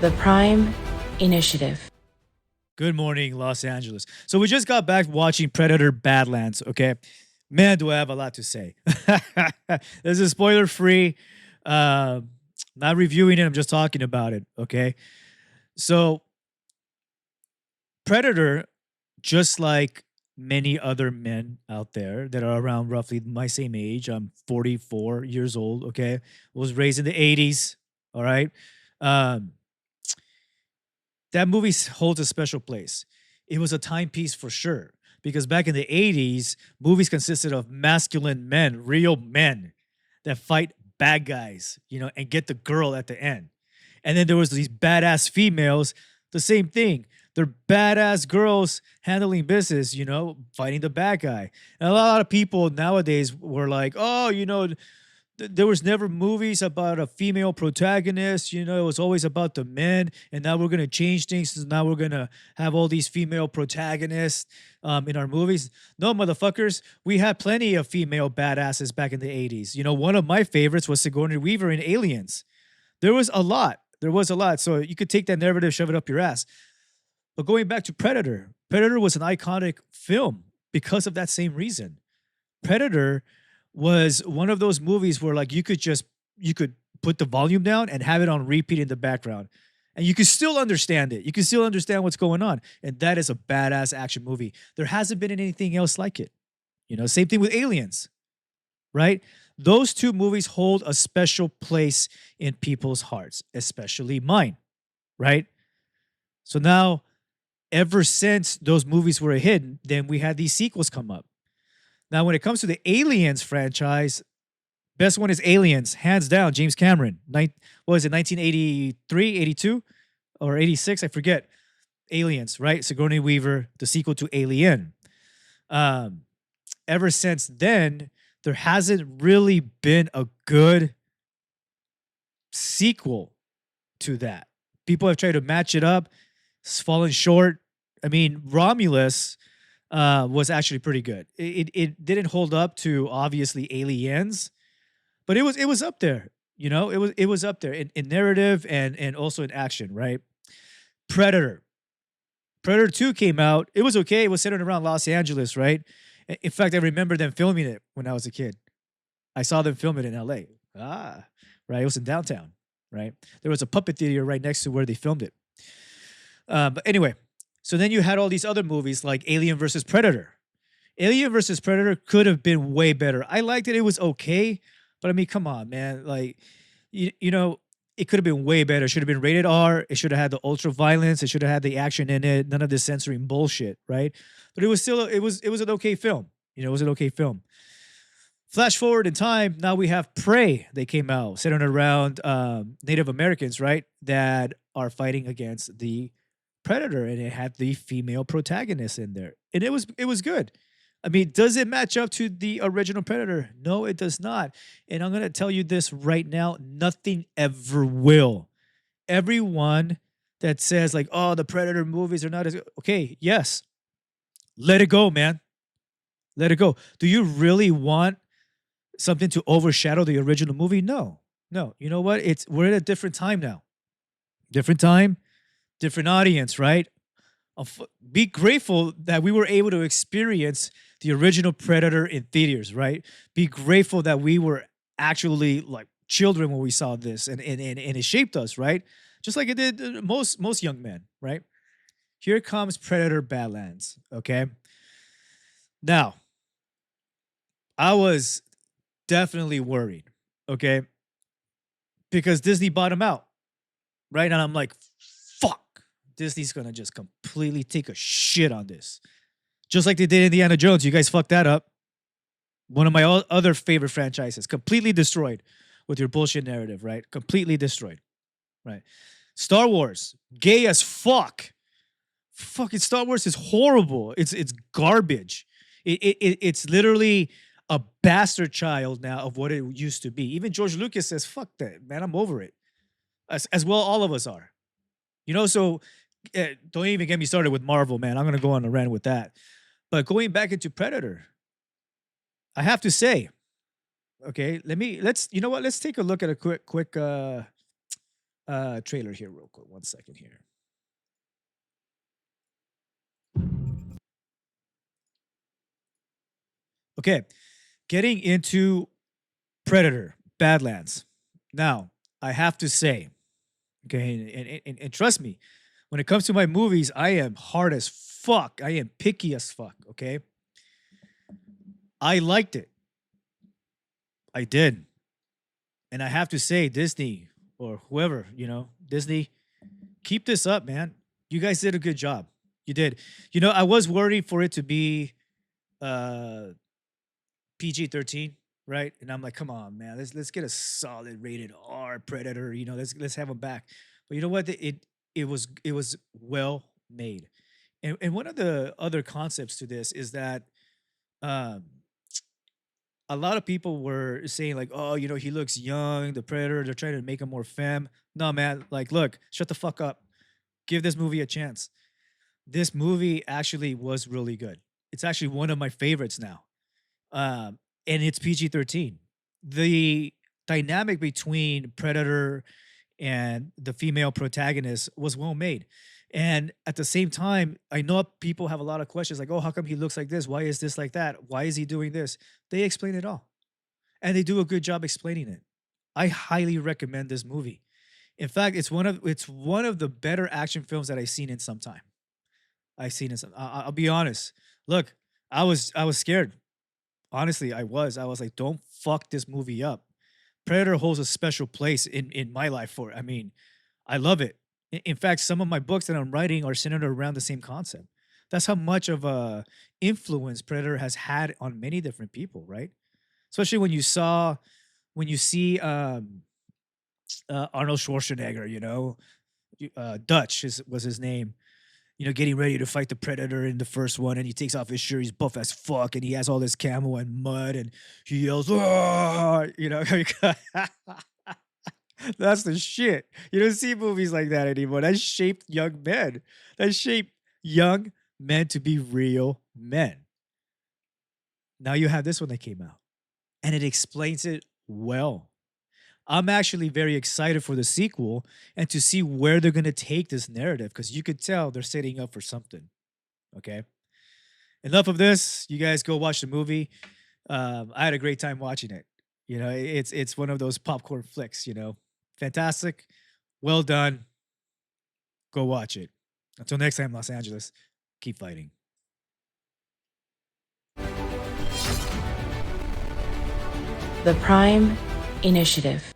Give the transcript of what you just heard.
The Prime Initiative. Good morning, Los Angeles. So we just got back watching Predator Badlands, okay? Man, do I have a lot to say. This is spoiler free. Uh, not reviewing it, I'm just talking about it, okay? So, Predator, just like many other men out there that are around roughly my same age, I'm 44 years old, okay? Was raised in the 80s, all right? Um, that movie holds a special place. It was a timepiece for sure because back in the 80s, movies consisted of masculine men, real men that fight bad guys, and get the girl at the end. And then there was these badass females, the same thing. They're badass girls handling business, fighting the bad guy. And a lot of people nowadays were like, "Oh, there was never movies about a female protagonist. It was always about the men. And now we're gonna change things. So now we're gonna have all these female protagonists in our movies." No, motherfuckers, we had plenty of female badasses back in the 80s. One of my favorites was Sigourney Weaver in Aliens. There was a lot. There was a lot. So you could take that narrative, shove it up your ass. But going back to Predator, Predator was an iconic film because of that same reason. Predator was one of those movies where like you could put the volume down and have it on repeat in the background. And you can still understand it. You can still understand what's going on. And that is a badass action movie. There hasn't been anything else like it. Same thing with Aliens, right? Those two movies hold a special place in people's hearts, especially mine, right? So now, ever since those movies were a hit, then we had these sequels come up. Now, when it comes to the Aliens franchise, best one is Aliens, hands down, James Cameron. What was it, 1983, 82, or 86? I forget. Aliens, right? Sigourney Weaver, the sequel to Alien. Ever since then, there hasn't really been a good sequel to that. People have tried to match it up. It's fallen short. I mean, Romulus was actually pretty good. It didn't hold up to obviously Aliens, but it was up there. It was up there in narrative and also in action, right? Predator. Predator 2 came out. It was okay. It was centered around Los Angeles, right? In fact, I remember them filming it when I was a kid. I saw them film it in LA. Right. It was in downtown, right? There was a puppet theater right next to where they filmed it. But anyway, so then you had all these other movies like Alien versus Predator. Alien versus Predator could have been way better. I liked it. It was okay. But I mean, come on, man. Like, it could have been way better. It should have been rated R. It should have had the ultra violence. It should have had the action in it. None of the censoring bullshit, right? But it was still it was an okay film. It was an okay film. Flash forward in time, now we have Prey. They came out centered around Native Americans, right? That are fighting against the Predator, and it had the female protagonist in there, and it was good. I mean, does it match up to the original Predator? No, it does not. And I'm gonna tell you this right now: nothing ever will. Everyone that says like, "Oh, the Predator movies are not as okay," yes, let it go, man. Let it go. Do you really want something to overshadow the original movie? No, no. You know what? We're at a different time now. Different time, different audience, right? Be grateful that we were able to experience the original Predator in theaters, right? Be grateful that we were actually like children when we saw this, and it shaped us, right? Just like it did most young men, right? Here comes Predator Badlands. Okay, now I was definitely worried, okay, because Disney bought him out, right? And I'm like, fuck, Disney's gonna just completely take a shit on this. Just like they did Indiana Jones. You guys fucked that up. One of my other favorite franchises, completely destroyed with your bullshit narrative, right? Completely destroyed, right? Star Wars, gay as fuck. Fucking Star Wars is horrible. It's garbage. It's literally a bastard child now of what it used to be. Even George Lucas says, "Fuck that, man. I'm over it." As well, all of us are. So don't even get me started with Marvel, man. I'm gonna go on a rant with that. But going back into Predator, I have to say, okay, let's you know what? Let's take a look at a quick trailer here real quick. 1 second here. Okay, getting into Predator, Badlands. Now, I have to say, okay, and trust me, when it comes to my movies, I am hard as fuck. I am picky as fuck, okay? I liked it. I did. And I have to say, Disney or whoever, Disney, keep this up, man. You guys did a good job. You did. I was worried for it to be uh PG-13, right? And I'm like, come on, man, let's get a solid rated R Predator. Let's have them back. But you know what? It was well made. And one of the other concepts to this is that um a lot of people were saying like, oh, he looks young, the Predator. They're trying to make him more femme. No, man. Like, look, shut the fuck up. Give this movie a chance. This movie actually was really good. It's actually one of my favorites now. And it's PG-13. The dynamic between Predator and the female protagonist was well made. And at the same time, I know people have a lot of questions like, oh, how come he looks like this? Why is this like that? Why is he doing this? They explain it all. And they do a good job explaining it. I highly recommend this movie. In fact, it's one of the better action films that I've seen in some time. I've seen it. I'll be honest. Look, I was scared. Honestly, I was. I was like, don't fuck this movie up. Predator holds a special place in my life for it. I mean, I love it. In fact, some of my books that I'm writing are centered around the same concept. That's how much of a influence Predator has had on many different people, right? Especially when you see Arnold Schwarzenegger, Dutch was his name, getting ready to fight the Predator in the first one, and he takes off his shirt. He's buff as fuck, and he has all this camo and mud, and he yells, "Ah!" That's the shit. You don't see movies like that anymore. That shaped young men. That shaped young men to be real men. Now you have this one that came out, and it explains it well. I'm actually very excited for the sequel and to see where they're going to take this narrative because you could tell they're setting up for something. Okay. Enough of this. You guys go watch the movie. I had a great time watching it. It's one of those popcorn flicks. Fantastic. Well done. Go watch it. Until next time, Los Angeles. Keep fighting. The Prime Initiative.